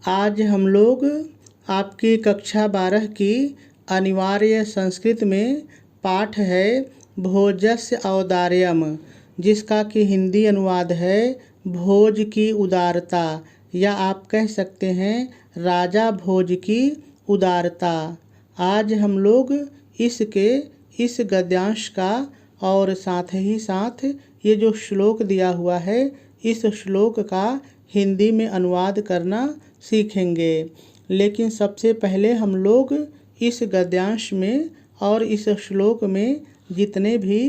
आज हम लोग आपकी कक्षा 12 की अनिवार्य संस्कृत में पाठ है भोजस्य औदार्यम, जिसका कि हिंदी अनुवाद है भोज की उदारता, या आप कह सकते हैं राजा भोज की उदारता। आज हम लोग इस गद्यांश का और साथ ही साथ ये जो श्लोक दिया हुआ है इस श्लोक का हिंदी में अनुवाद करना सीखेंगे। लेकिन सबसे पहले हम लोग इस गद्यांश में और इस श्लोक में जितने भी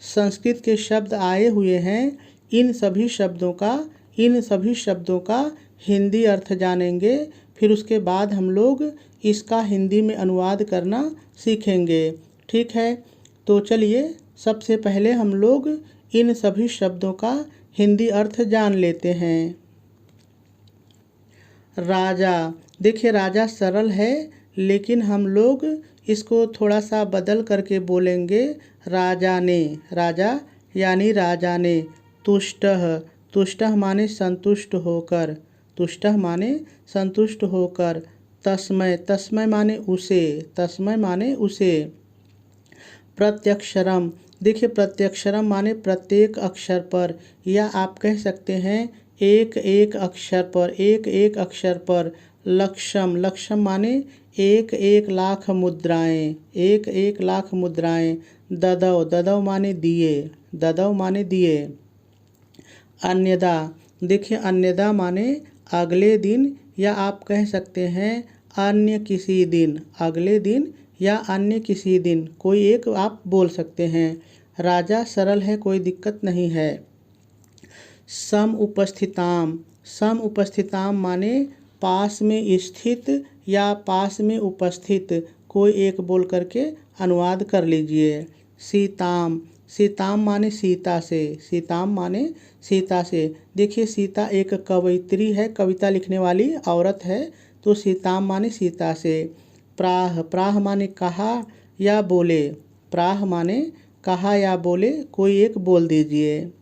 संस्कृत के शब्द आए हुए हैं इन सभी शब्दों का हिंदी अर्थ जानेंगे। फिर उसके बाद हम लोग इसका हिंदी में अनुवाद करना सीखेंगे। ठीक है, तो चलिए सबसे पहले हम लोग इन सभी शब्दों का हिंदी अर्थ जान लेते हैं। राजा, देखिए राजा सरल है लेकिन हम लोग इसको थोड़ा सा बदल करके बोलेंगे राजा ने। राजा यानी राजा ने। तुष्टः, तुष्टः माने संतुष्ट होकर, तुष्टः माने संतुष्ट होकर। तस्मै, तस्मै माने उसे, तस्मै माने उसे। प्रत्यक्षरम, देखिए प्रत्यक्षरम माने प्रत्येक अक्षर पर, या आप कह सकते हैं एक एक अक्षर पर, एक एक अक्षर पर। लक्षम, लक्षम माने एक एक लाख मुद्राएं, एक एक लाख मुद्राएं। ददव, ददव माने दिए, ददव माने दिए। अन्यदा, देखिए अन्यदा माने अगले दिन, या आप कह सकते हैं अन्य किसी दिन, अगले दिन या अन्य किसी दिन, कोई एक आप बोल सकते हैं। राजा सरल है, कोई दिक्कत नहीं है। सम उपस्थिताम, सम उपस्थिताम माने पास में स्थित या पास में उपस्थित, कोई एक बोल करके अनुवाद कर लीजिए। सीताम, सीताम माने सीता से, सीताम माने सीता से। देखिए सीता एक कवयित्री है, कविता लिखने वाली औरत है, तो सीताम माने सीता से। प्राह, प्राह माने कहा या बोले, प्राह माने कहा या बोले, कोई एक बोल दीजिए।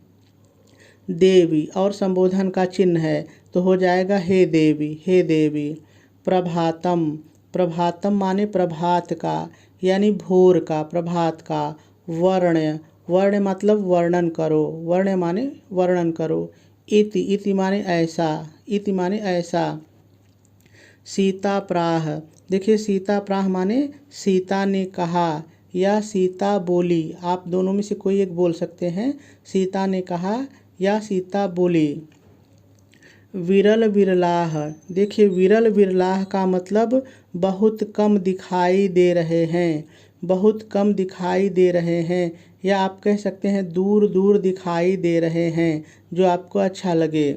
देवी और संबोधन का चिन्ह है तो हो जाएगा हे देवी, हे देवी। प्रभातम, प्रभातम माने प्रभात का यानी भोर का, प्रभात का। वर्ण, वर्ण मतलब वर्णन करो, वर्ण माने वर्णन करो। इति, इति माने ऐसा, इति माने ऐसा। सीता प्राह, देखिए सीता प्राह माने सीता ने कहा या सीता बोली, आप दोनों में से कोई एक बोल सकते हैं। सीता ने कहा या सीता बोली। विरल विरलाह, देखिए विरल विरलाह का मतलब बहुत कम दिखाई दे रहे हैं, बहुत कम दिखाई दे रहे हैं, या आप कह सकते हैं दूर दूर दिखाई दे रहे हैं, जो आपको अच्छा लगे।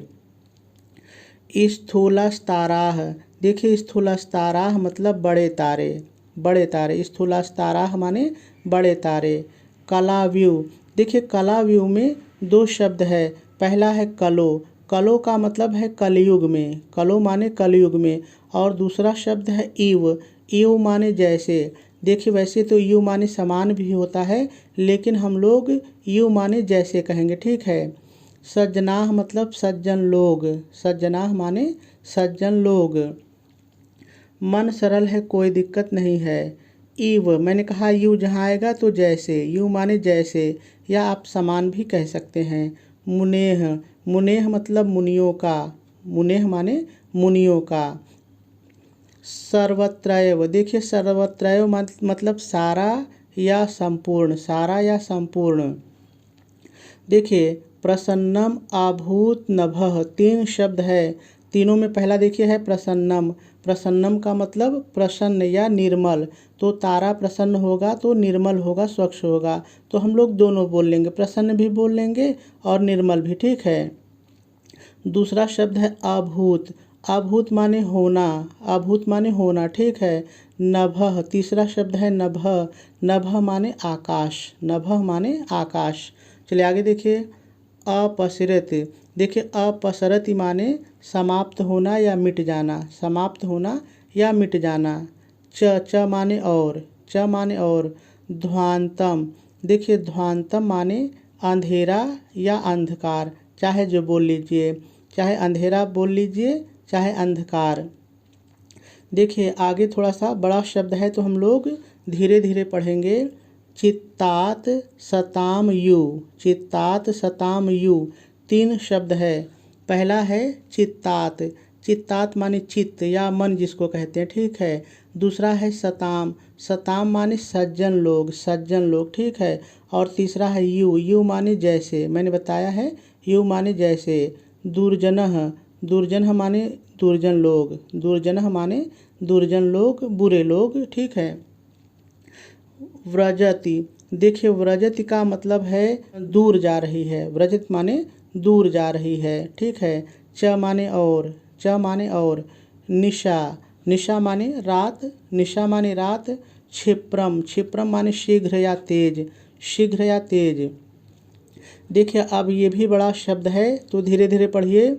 स्थूलस्ताराह, देखिए स्थूलस्ताराह मतलब बड़े तारे, बड़े तारे। स्थूलस्ताराह माने बड़े तारे। कलाव्यू, देखिए कलाव्यू में दो शब्द है, पहला है कलो, कलो का मतलब है कलयुग में, कलो माने कलयुग में, और दूसरा शब्द है इव, इव माने जैसे। देखिए वैसे तो यू माने समान भी होता है लेकिन हम लोग यू माने जैसे कहेंगे। ठीक है। सज्जनाह मतलब सज्जन लोग, सज्जनाह माने सज्जन लोग। मन सरल है, कोई दिक्कत नहीं है। इव, मैंने कहा यू जहाँ आएगा तो जैसे, यू माने जैसे, या आप समान भी कह सकते हैं। मुनेह, मुनेह मतलब मुनियों का, मुनेह माने मुनियों का। सर्वत्रैव, देखिए सर्वत्रैव मतलब सारा या संपूर्ण, सारा या संपूर्ण। देखिए प्रसन्नम अभूत नभः, तीन शब्द है, तीनों में पहला देखिए है प्रसन्नम, प्रसन्नम का मतलब प्रसन्न या निर्मल, तो तारा प्रसन्न होगा तो निर्मल होगा, स्वच्छ होगा, तो हम लोग दोनों बोल लेंगे, प्रसन्न भी बोल लेंगे और निर्मल भी। ठीक है। दूसरा शब्द है अभूत, अभूत माने होना, अभूत माने होना। ठीक है। नभः, तीसरा शब्द है नभः, नभः माने आकाश, नभः माने आकाश। चलिए आगे देखिए। अपसरत, देखिए अपसरति माने समाप्त होना या मिट जाना, समाप्त होना या मिट जाना। च माने और, च माने और। ध्वांतम, देखिए ध्वांतम माने अंधेरा या अंधकार, चाहे जो बोल लीजिए, चाहे अंधेरा बोल लीजिए चाहे अंधकार। देखिए आगे थोड़ा सा बड़ा शब्द है तो हम लोग धीरे धीरे पढ़ेंगे। चित्तात सताम यू, चित्तात सताम यू 3 शब्द है। पहला है चित्तात, चित्तात माने चित्त या मन जिसको कहते हैं, ठीक है। दूसरा है सताम, सताम माने सज्जन लोग, सज्जन लोग, ठीक है। और तीसरा है यू, यू माने जैसे, मैंने बताया है यू माने जैसे। दुर्जनः, दुर्जनः माने दुर्जन लोग, दुर्जनः माने दुर्जन लोग, बुरे लोग, ठीक है। व्रजति, देखिए व्रजति का मतलब है दूर जा रही है, व्रजति माने दूर जा रही है, ठीक है। च माने और, च माने और। निशा, निशा माने रात, निशा माने रात। क्षिप्रम, क्षिप्रम माने शीघ्र या तेज, शीघ्र या तेज। देखिए अब ये भी बड़ा शब्द है तो धीरे धीरे पढ़िए।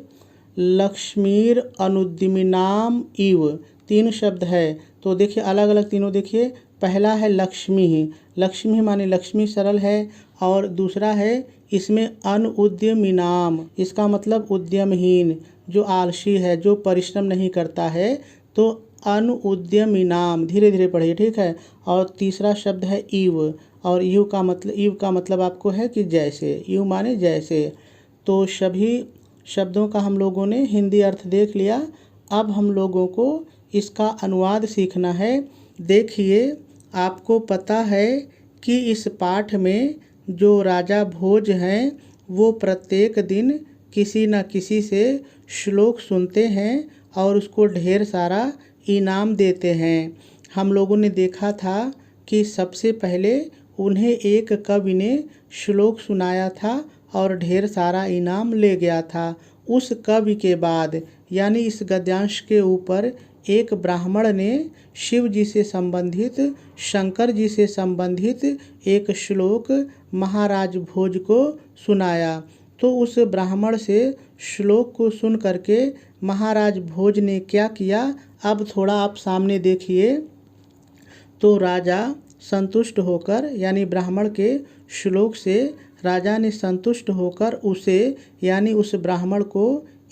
लक्ष्मीर अनुद्यमिनाम इव 3 शब्द है तो देखिए अलग अलग तीनों देखिए। पहला है लक्ष्मी, लक्ष्मी माने लक्ष्मी सरल है। और दूसरा है इसमें अनुद्यमिनाम, इसका मतलब उद्यमहीन, जो आलसी है, जो परिश्रम नहीं करता है, तो अनुद्यमिनाम, धीरे धीरे पढ़िए, ठीक है। और तीसरा शब्द है इव, और यू का मतलब, इव का मतलब आपको है कि जैसे, यू माने जैसे। तो सभी शब्दों का हम लोगों ने हिंदी अर्थ देख लिया। अब हम लोगों को इसका अनुवाद सीखना है। देखिए आपको पता है कि इस पाठ में जो राजा भोज हैं वो प्रत्येक दिन किसी न किसी से श्लोक सुनते हैं और उसको ढेर सारा इनाम देते हैं। हम लोगों ने देखा था कि सबसे पहले उन्हें एक कवि ने श्लोक सुनाया था और ढेर सारा इनाम ले गया था। उस कवि के बाद यानी इस गद्यांश के ऊपर एक ब्राह्मण ने शिव जी से संबंधित, शंकर जी से संबंधित एक श्लोक महाराज भोज को सुनाया। तो उस ब्राह्मण से श्लोक को सुन करके महाराज भोज ने क्या किया, अब थोड़ा आप सामने देखिए। तो राजा संतुष्ट होकर, यानी ब्राह्मण के श्लोक से राजा ने संतुष्ट होकर उसे यानी उस ब्राह्मण को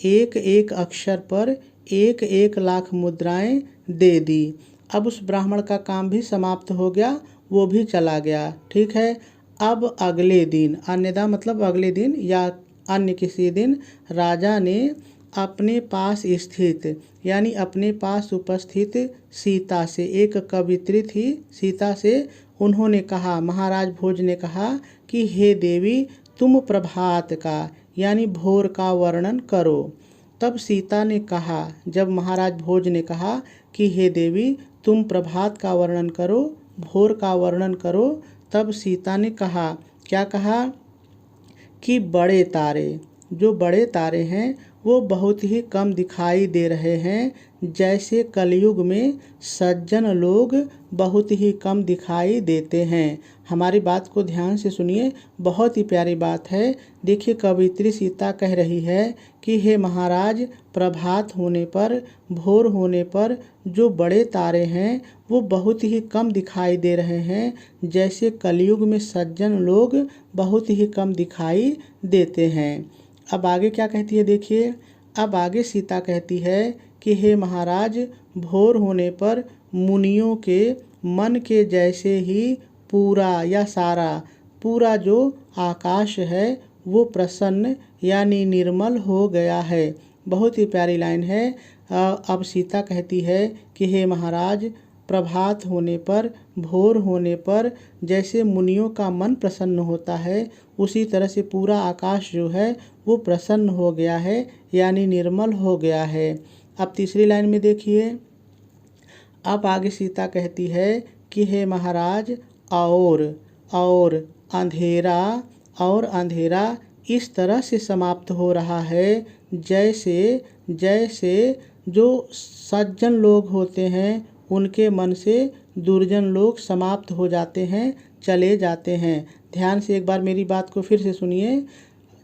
एक एक अक्षर पर 1-1 लाख मुद्राएं दे दी। अब उस ब्राह्मण का काम भी समाप्त हो गया, वो भी चला गया, ठीक है। अब अगले दिन, अन्यदा मतलब अगले दिन या अन्य किसी दिन, राजा ने अपने पास स्थित यानी अपने पास उपस्थित सीता से, एक कवित्री थी सीता से, उन्होंने कहा, महाराज भोज ने कहा कि हे देवी तुम प्रभात का यानी भोर का वर्णन करो। तब सीता ने कहा, जब महाराज भोज ने कहा कि हे देवी तुम प्रभात का वर्णन करो, भोर का वर्णन करो, तब सीता ने कहा, क्या कहा कि बड़े तारे, जो बड़े तारे हैं वो बहुत ही कम दिखाई दे रहे हैं, जैसे कलयुग में सज्जन लोग बहुत ही कम दिखाई देते हैं। हमारी बात को ध्यान से सुनिए, बहुत ही प्यारी बात है। देखिए कवित्री सीता कह रही है कि हे महाराज प्रभात होने पर, भोर होने पर जो बड़े तारे हैं वो बहुत ही कम दिखाई दे रहे हैं, जैसे कलयुग में सज्जन लोग बहुत ही कम दिखाई देते हैं। अब आगे क्या कहती है देखिए। अब आगे सीता कहती है कि हे महाराज भोर होने पर मुनियों के मन के जैसे ही पूरा या सारा, पूरा जो आकाश है वो प्रसन्न यानी निर्मल हो गया है। बहुत ही प्यारी लाइन है। अब सीता कहती है कि हे महाराज प्रभात होने पर, भोर होने पर जैसे मुनियों का मन प्रसन्न होता है, उसी तरह से पूरा आकाश जो है वो प्रसन्न हो गया है यानी निर्मल हो गया है। अब तीसरी लाइन में देखिए। अब आगे सीता कहती है कि हे महाराज और अंधेरा, और अंधेरा इस तरह से समाप्त हो रहा है जैसे जैसे जो सज्जन लोग होते हैं उनके मन से दुर्जन लोग समाप्त हो जाते हैं, चले जाते हैं। ध्यान से एक बार मेरी बात को फिर से सुनिए।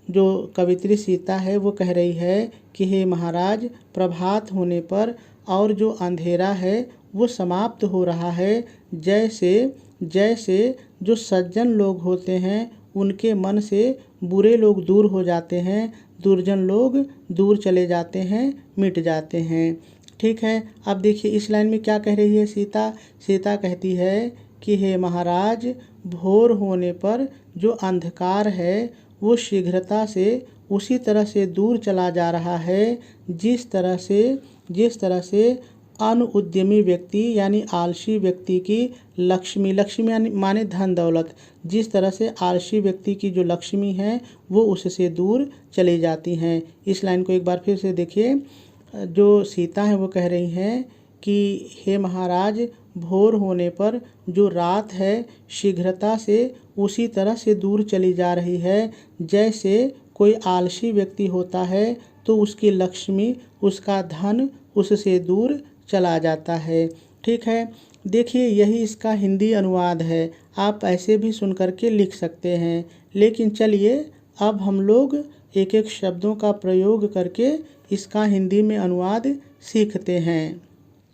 जो कवित्री सीता है वो कह रही है कि हे महाराज प्रभात होने पर और जो अंधेरा है वो समाप्त हो रहा है, जैसे जैसे जो सज्जन लोग होते हैं उनके मन से बुरे लोग दूर हो जाते हैं, दुर्जन लोग दूर चले जाते हैं, मिट जाते हैं। ठीक है। अब देखिए इस लाइन में क्या कह रही है सीता। सीता कहती है कि हे महाराज, भोर होने पर जो अंधकार है वो शीघ्रता से उसी तरह से दूर चला जा रहा है जिस तरह से अनउद्यमी व्यक्ति यानी आलसी व्यक्ति की लक्ष्मी माने धन दौलत, जिस तरह से आलसी व्यक्ति की जो लक्ष्मी है वो उससे दूर चली जाती हैं। इस लाइन को एक बार फिर से देखिए। जो सीता है वो कह रही हैं कि हे महाराज, भोर होने पर जो रात है शीघ्रता से उसी तरह से दूर चली जा रही है जैसे कोई आलसी व्यक्ति होता है तो उसकी लक्ष्मी, उसका धन उससे दूर चला जाता है। ठीक है। देखिए यही इसका हिंदी अनुवाद है। आप ऐसे भी सुन करके लिख सकते हैं, लेकिन चलिए अब हम लोग एक एक शब्दों का प्रयोग करके इसका हिंदी में अनुवाद सीखते हैं।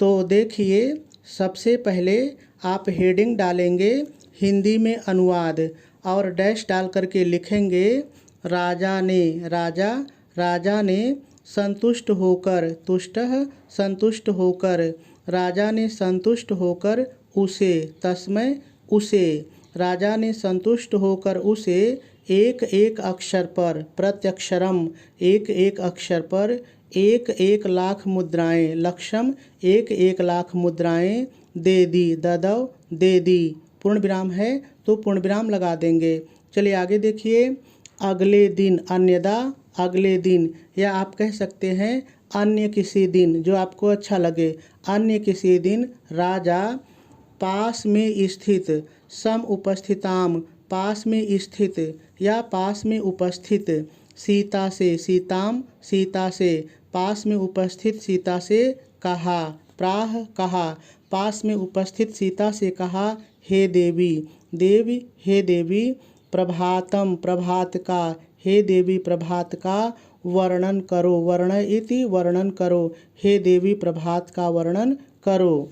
तो देखिए सबसे पहले आप हेडिंग डालेंगे हिंदी में अनुवाद और डैश डाल करके लिखेंगे राजा ने संतुष्ट होकर, तुष्टः संतुष्ट होकर, राजा ने संतुष्ट होकर उसे, तस्मै उसे, राजा ने संतुष्ट होकर उसे एक एक अक्षर पर, प्रत्यक्षरम एक एक अक्षर पर, एक एक लाख मुद्राएं, लक्षम एक एक लाख मुद्राएं दे दी, ददव दे दी। पूर्ण विराम है तो पूर्ण विराम लगा देंगे। चलिए आगे देखिए। अगले दिन, अन्यदा अगले दिन, या आप कह सकते हैं अन्य किसी दिन जो आपको अच्छा लगे। अन्य किसी दिन राजा पास में स्थित, सम उपस्थिताम पास में स्थित या पास में उपस्थित, सीता से, सीताम सीता से, पास में उपस्थित सीता से कहा, प्राह कहा, पास में उपस्थित सीता से कहा, हे देवी, देवी हे देवी, प्रभातम प्रभात का, हे देवी प्रभात का वर्णन करो, वर्ण इति वर्णन करो, हे देवी प्रभात का वर्णन करो।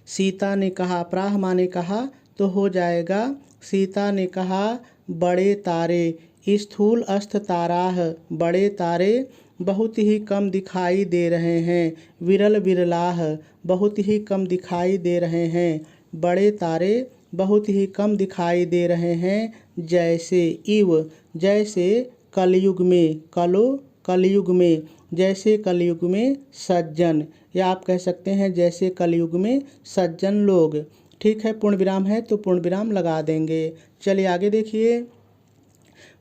सीता ने कहा, प्राह माने कहा तो हो जाएगा। सीता ने कहा बड़े तारे, स्थूल अस्थ ताराह, बड़े तारे बहुत ही कम दिखाई दे रहे हैं, विरल विरलाह बहुत ही कम दिखाई दे रहे हैं, बड़े तारे बहुत ही कम दिखाई दे रहे हैं, जैसे इव, जैसे कलयुग में, कलयुग में, जैसे कलयुग में सज्जन, या आप कह सकते हैं जैसे कलयुग में सज्जन लोग। ठीक है। पूर्ण विराम है तो पूर्ण विराम लगा देंगे। चलिए आगे देखिए।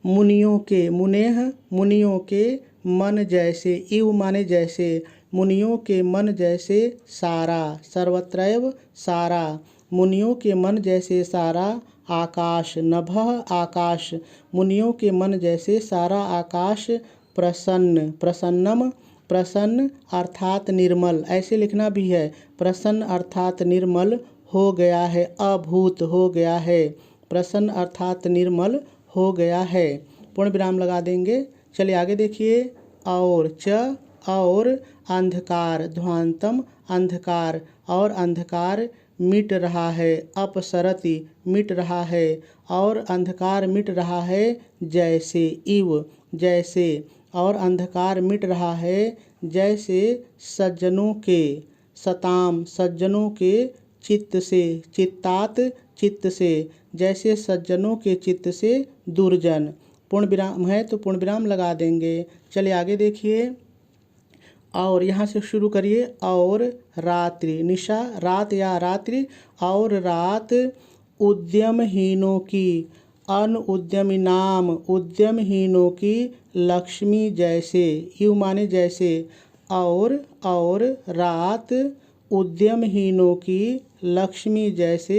मुनियों के, मुनेह मुनियों के मन जैसे, इव माने जैसे, मुनियों के मन जैसे सारा, सर्वत्रैव सारा, मुनियों के मन जैसे सारा आकाश, नभः आकाश, मुनियों के मन जैसे सारा आकाश, प्रसन्न, प्रसन्नम प्रसन्न अर्थात निर्मल, ऐसे लिखना भी है, प्रसन्न अर्थात निर्मल हो गया है, अभूत हो गया है, प्रसन्न अर्थात निर्मल हो गया है। पूर्ण विराम लगा देंगे। चलिए आगे देखिए। और अंधकार, ध्वांतम अंधकार, और अंधकार मिट रहा है, अपसरति मिट रहा है, और अंधकार मिट रहा है जैसे, इव जैसे, और अंधकार मिट रहा है जैसे सज्जनों के, सताम सज्जनों के चित्त से, चित्तात चित्त से, जैसे सज्जनों के चित्त से दुर्जन। पूर्ण विराम है तो पूर्ण विराम लगा देंगे। चलिए आगे देखिए। और यहाँ से शुरू करिए। और रात्रि, निशा रात या रात्रि, और रात उद्यमहीनों की, अनउद्यमिनाम उद्यमहीनों की लक्ष्मी जैसे, यू माने जैसे, और रात उद्यमहीनों की लक्ष्मी जैसे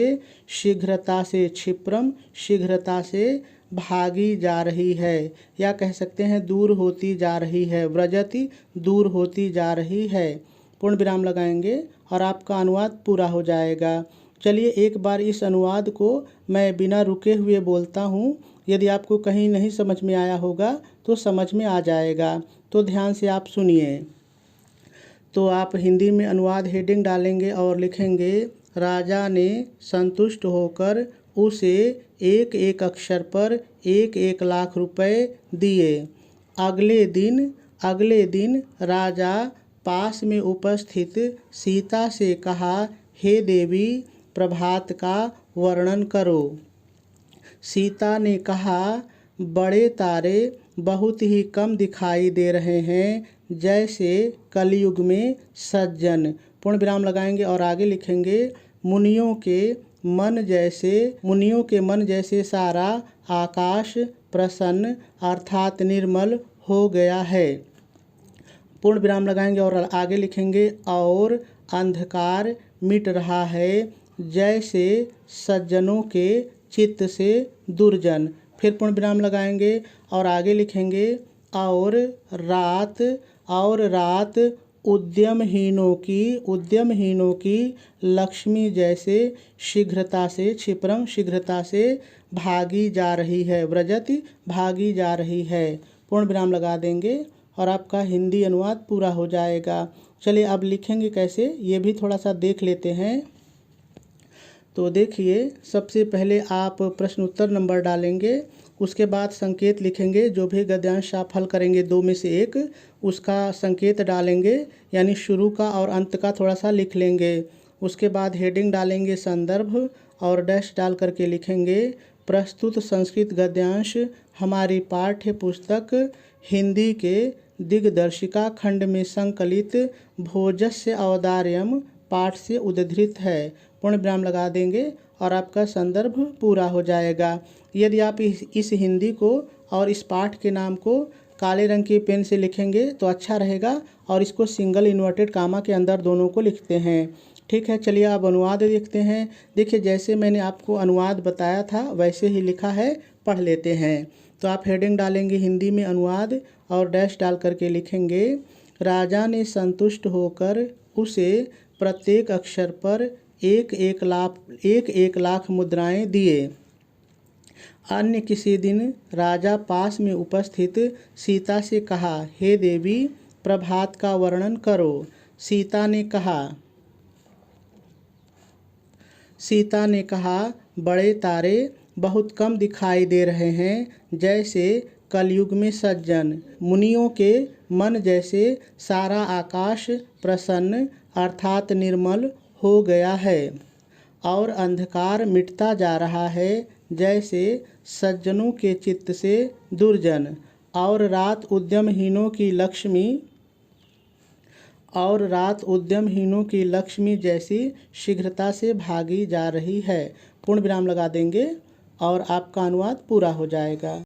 शीघ्रता से, क्षिप्रम शीघ्रता से भागी जा रही है, या कह सकते हैं दूर होती जा रही है, व्रजति दूर होती जा रही है। पूर्ण विराम लगाएंगे और आपका अनुवाद पूरा हो जाएगा। चलिए एक बार इस अनुवाद को मैं बिना रुके हुए बोलता हूँ। यदि आपको कहीं नहीं समझ में आया होगा तो समझ में आ जाएगा, तो ध्यान से आप सुनिए। तो आप हिंदी में अनुवाद हेडिंग डालेंगे और लिखेंगे राजा ने संतुष्ट होकर उसे एक एक अक्षर पर एक एक लाख रुपए दिए। अगले दिन राजा पास में उपस्थित सीता से कहा, हे देवी प्रभात का वर्णन करो। सीता ने कहा, बड़े तारे बहुत ही कम दिखाई दे रहे हैं, जैसे कलयुग में सज्जन। पूर्ण विराम लगाएंगे और आगे लिखेंगे, मुनियों के मन जैसे सारा आकाश प्रसन्न अर्थात निर्मल हो गया है। पूर्ण विराम लगाएंगे और आगे लिखेंगे, और अंधकार मिट रहा है, जैसे सज्जनों के चित्त से दुर्जन। फिर पूर्ण विराम लगाएंगे और आगे लिखेंगे, और रात उद्यमहीनों की लक्ष्मी जैसे शीघ्रता से भागी जा रही है, व्रजति भागी जा रही है। पूर्ण विराम लगा देंगे और आपका हिंदी अनुवाद पूरा हो जाएगा। चलिए अब लिखेंगे कैसे, ये भी थोड़ा सा देख लेते हैं। तो देखिए, सबसे पहले आप प्रश्न उत्तर नंबर डालेंगे, उसके बाद संकेत लिखेंगे। जो भी गद्यांश आप हल करेंगे 2 में से 1, उसका संकेत डालेंगे, यानी शुरू का और अंत का थोड़ा सा लिख लेंगे। उसके बाद हेडिंग डालेंगे संदर्भ और डैश डाल करके लिखेंगे, प्रस्तुत संस्कृत गद्यांश हमारी पाठ्य पुस्तक हिंदी के दिग्दर्शिका खंड में संकलित भोजस्य औदार्यम पाठ से उद्धृत है। पूर्ण विराम लगा देंगे और आपका संदर्भ पूरा हो जाएगा। यदि आप इस हिंदी को और इस पाठ के नाम को काले रंग की पेन से लिखेंगे तो अच्छा रहेगा, और इसको सिंगल इन्वर्टेड कामा के अंदर दोनों को लिखते हैं। ठीक है, चलिए आप अनुवाद देखते हैं। देखिए, जैसे मैंने आपको अनुवाद बताया था वैसे ही लिखा है, पढ़ लेते हैं। तो आप हेडिंग डालेंगे हिंदी में अनुवाद और डैश डाल करके लिखेंगे, राजा ने संतुष्ट होकर उसे प्रत्येक अक्षर पर एक लाख मुद्राएं दिए। अन्य किसी दिन राजा पास में उपस्थित सीता से कहा, हे देवी प्रभात का वर्णन करो। सीता ने कहा, बड़े तारे बहुत कम दिखाई दे रहे हैं, जैसे कलयुग में सज्जन। मुनियों के मन जैसे सारा आकाश प्रसन्न अर्थात निर्मल हो गया है, और अंधकार मिटता जा रहा है, जैसे सज्जनों के चित्त से दुर्जन। और रात उद्यमहीनों की लक्ष्मी जैसी शीघ्रता से भागी जा रही है। पूर्ण विराम लगा देंगे और आपका अनुवाद पूरा हो जाएगा।